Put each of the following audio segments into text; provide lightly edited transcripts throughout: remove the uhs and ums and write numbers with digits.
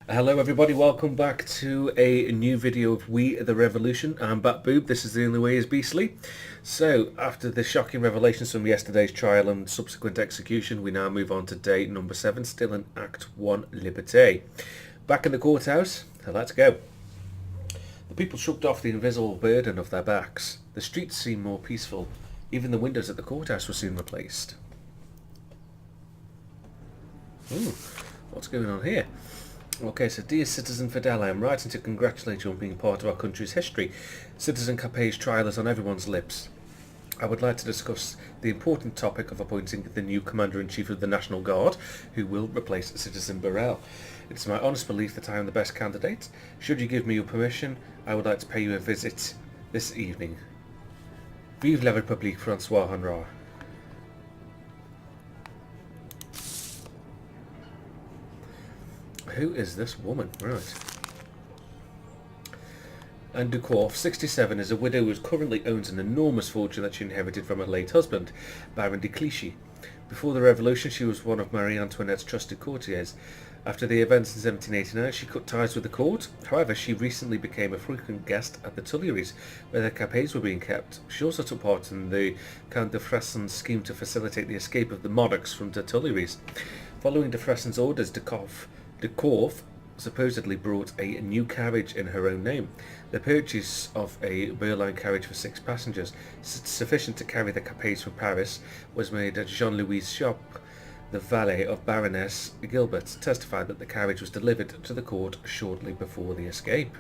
Hello everybody, welcome back to a new video of We the Revolution. I'm Batboob, this is The Only Way is Beastly. So, after the shocking revelations from yesterday's trial and subsequent execution, we now move on to day number 7, still in Act 1, Liberté. Back in the courthouse, so let's go. The people shrugged off the invisible burden of their backs. The streets seemed more peaceful. Even the windows at the courthouse were soon replaced. What's going on here? Okay, so dear Citizen Fidel, I am writing to congratulate you on being part of our country's history. Citizen Capet's trial is on everyone's lips. I would like to discuss the important topic of appointing the new Commander-in-Chief of the National Guard, who will replace Citizen Burrell. It is my honest belief that I am the best candidate. Should you give me your permission, I would like to pay you a visit this evening. Vive la République, François Honra. Who is this woman? Right. And Korff, 67, is a widow who currently owns an enormous fortune that she inherited from her late husband, Baron de Clichy. Before the revolution, she was one of Marie Antoinette's trusted courtiers. After the events in 1789, she cut ties with the court. However, she recently became a frequent guest at the Tuileries, where the Capets were being kept. She also took part in the Count de Fresson's scheme to facilitate the escape of the monarchs from the Tuileries. Following de Fresson's orders, de Korff supposedly brought a new carriage in her own name. The purchase of a Berline carriage for 6 passengers, sufficient to carry the Capets from Paris, was made at Jean-Louis' shop. The valet of Baroness Gilbert testified that the carriage was delivered to the court shortly before the escape.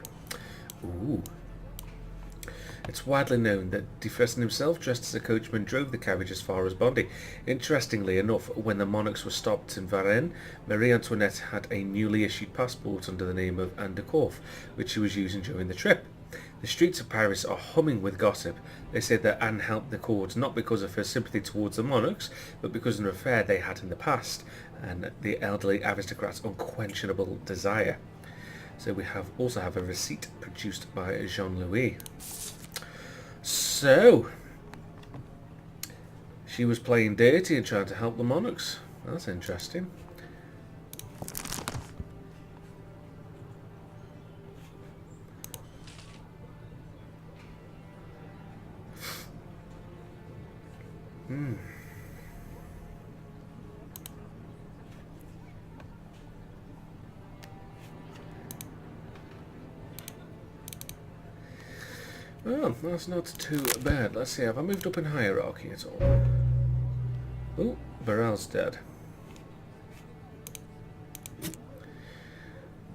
Ooh. It's widely known that de Fresson himself, dressed as a coachman, drove the carriage as far as Bondy. Interestingly enough, when the monarchs were stopped in Varennes, Marie Antoinette had a newly issued passport under the name of Anne de Korff, which she was using during the trip. The streets of Paris are humming with gossip. They say that Anne helped the court not because of her sympathy towards the monarchs, but because of an affair they had in the past, and the elderly aristocrat's unquenchable desire. So we also have a receipt produced by Jean-Louis. So, she was playing dirty and trying to help the monarchs. That's interesting. Well, that's not too bad. Let's see, have I moved up in hierarchy at all? Oh, Burrell's dead.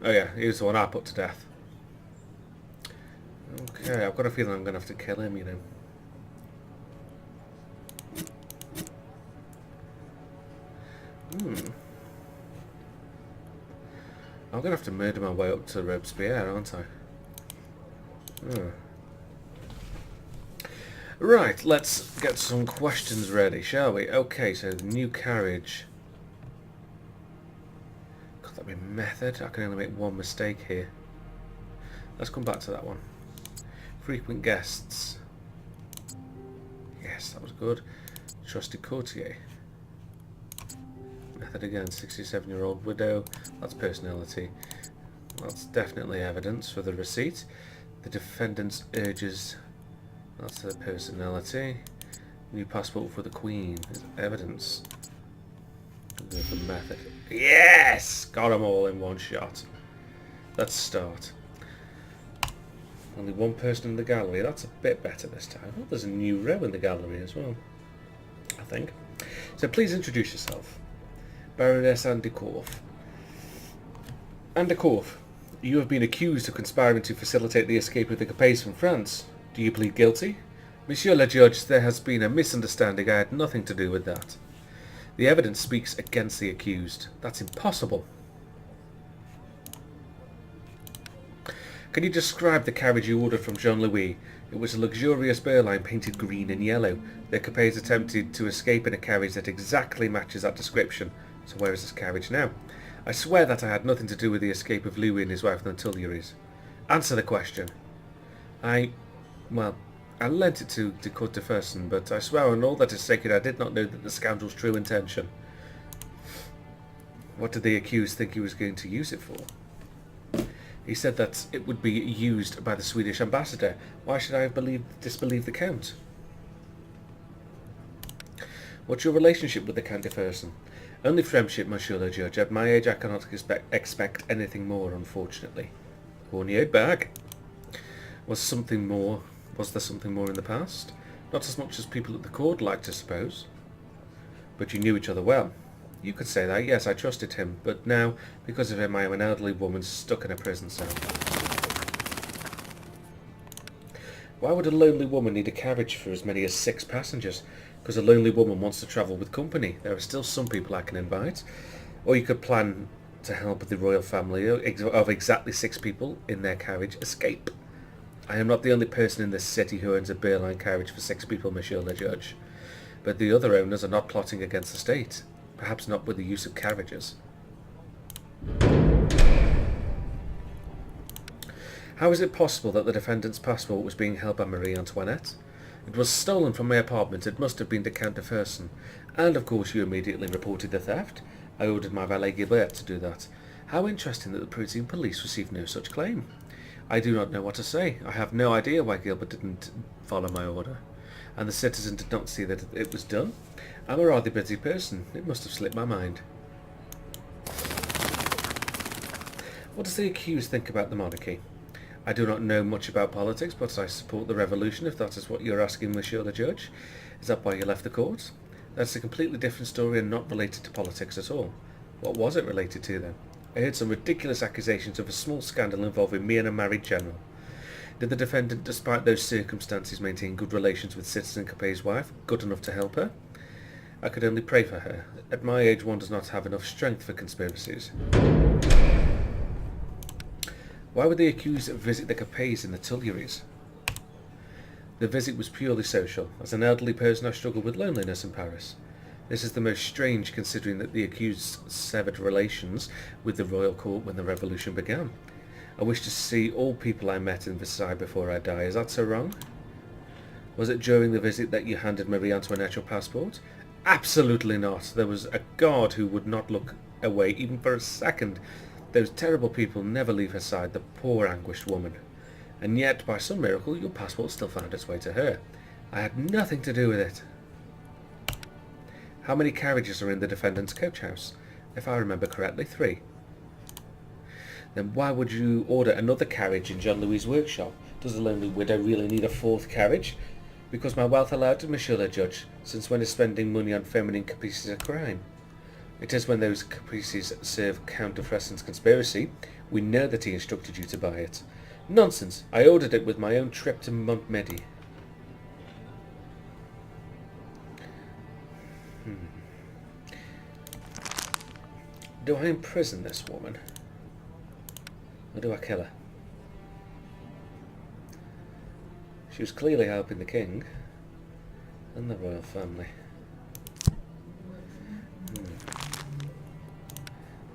Oh yeah, he was the one I put to death. Okay, I've got a feeling I'm going to have to kill him, you know. I'm going to have to murder my way up to Robespierre, aren't I? Right, let's get some questions ready, shall we? Okay, so the new carriage. Could that be method? I can only make one mistake here. Let's come back to that one. Frequent guests. Yes, that was good. Trusted courtier. Method again, 67-year-old widow. That's personality. That's definitely evidence for the receipt. The defendant's urges. That's the personality. New passport for the Queen is evidence. The method. Yes! Got them all in one shot. Let's start. Only one person in the gallery. That's a bit better this time. Oh, there's a new row in the gallery as well, I think. So please introduce yourself. Baroness Anne de Korff. Anne de Korff, you have been accused of conspiring to facilitate the escape of the Capets from France. Do you plead guilty? Monsieur le Judge, there has been a misunderstanding. I had nothing to do with that. The evidence speaks against the accused. That's impossible. Can you describe the carriage you ordered from Jean-Louis? It was a luxurious Berline painted green and yellow. The Capets attempted to escape in a carriage that exactly matches that description. So where is this carriage now? I swear that I had nothing to do with the escape of Louis and his wife from the Tuileries. Answer the question. Well, I lent it to Count de Fresson, but I swear on all that is sacred I did not know that the scoundrel's true intention. What did the accused think he was going to use it for? He said that it would be used by the Swedish ambassador. Why should I disbelieve the Count? What's your relationship with the Count Fersen? Only friendship, Monsieur le Judge. At my age I cannot expect anything more, unfortunately. Horny-eyed bag. Was there something more in the past? Not as much as people at the court like to suppose. But you knew each other well. You could say that, yes, I trusted him, but now, because of him, I am an elderly woman stuck in a prison cell. Why would a lonely woman need a carriage for as many as 6 passengers? Because a lonely woman wants to travel with company. There are still some people I can invite. Or you could plan to help the royal family of exactly 6 people in their carriage escape. I am not the only person in this city who owns a Berline carriage for 6 people, Monsieur le Judge. But the other owners are not plotting against the state. Perhaps not with the use of carriages. How is it possible that the defendant's passport was being held by Marie Antoinette? It was stolen from my apartment. It must have been the Count de Fersen. And of course you immediately reported the theft. I ordered my valet Gilbert to do that. How interesting that the Parisian police received no such claim. I do not know what to say. I have no idea why Gilbert didn't follow my order. And the citizen did not see that it was done. I'm a rather busy person. It must have slipped my mind. What does the accused think about the monarchy? I do not know much about politics, but I support the revolution, if that is what you're asking, Monsieur the Judge. Is that why you left the court? That's a completely different story and not related to politics at all. What was it related to, then? I heard some ridiculous accusations of a small scandal involving me and a married general. Did the defendant, despite those circumstances, maintain good relations with Citizen Capet's wife, good enough to help her? I could only pray for her. At my age, one does not have enough strength for conspiracies. Why would the accused visit the Capets in the Tuileries? The visit was purely social. As an elderly person, I struggle with loneliness in Paris. This is the most strange, considering that the accused severed relations with the royal court when the revolution began. I wish to see all people I met in Versailles before I die. Is that so wrong? Was it during the visit that you handed Marie Antoinette your passport? Absolutely not. There was a guard who would not look away even for a second. Those terrible people never leave her side, the poor anguished woman. And yet, by some miracle, your passport still found its way to her. I had nothing to do with it. How many carriages are in the defendant's coach house? If I remember correctly, 3. Then why would you order another carriage in Jean-Louis's workshop? Does the lonely widow really need a 4th carriage? Because my wealth allowed it, Monsieur le Judge. Since when is spending money on feminine caprices a crime? It is when those caprices serve Count de Fersen's conspiracy. We know that he instructed you to buy it. Nonsense! I ordered it with my own trip to Montmedy. Do I imprison this woman? Or do I kill her? She was clearly helping the king and the royal family.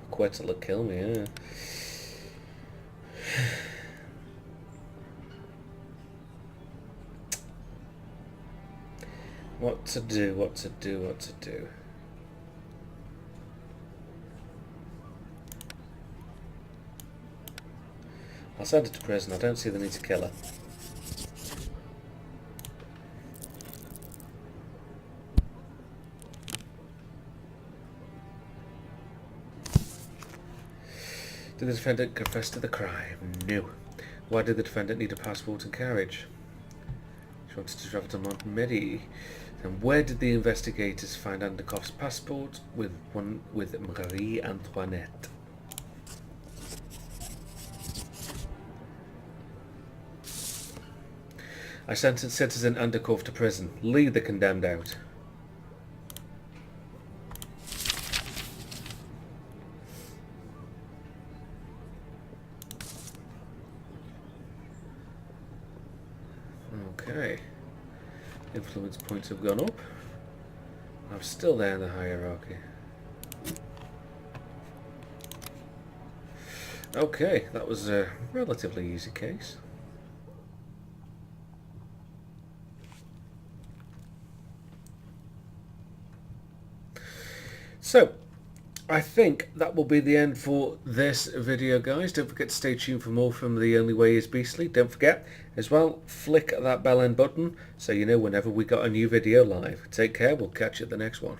Acquittal would kill me, yeah. What to do. I'll send her to prison. I don't see the need to kill her. Did the defendant confess to the crime? No. Why did the defendant need a passport and carriage? She wanted to travel to Montmedy. And where did the investigators find Anne de Korff's passport with Marie Antoinette? I sentenced Citizen Anne de Korff to prison. Lead the condemned out. Okay. Influence points have gone up. I'm still there in the hierarchy. Okay, that was a relatively easy case. So, I think that will be the end for this video, guys. Don't forget to stay tuned for more from The Only Way Is Beastly. Don't forget, as well, flick that bell end button so you know whenever we got a new video live. Take care, we'll catch you at the next one.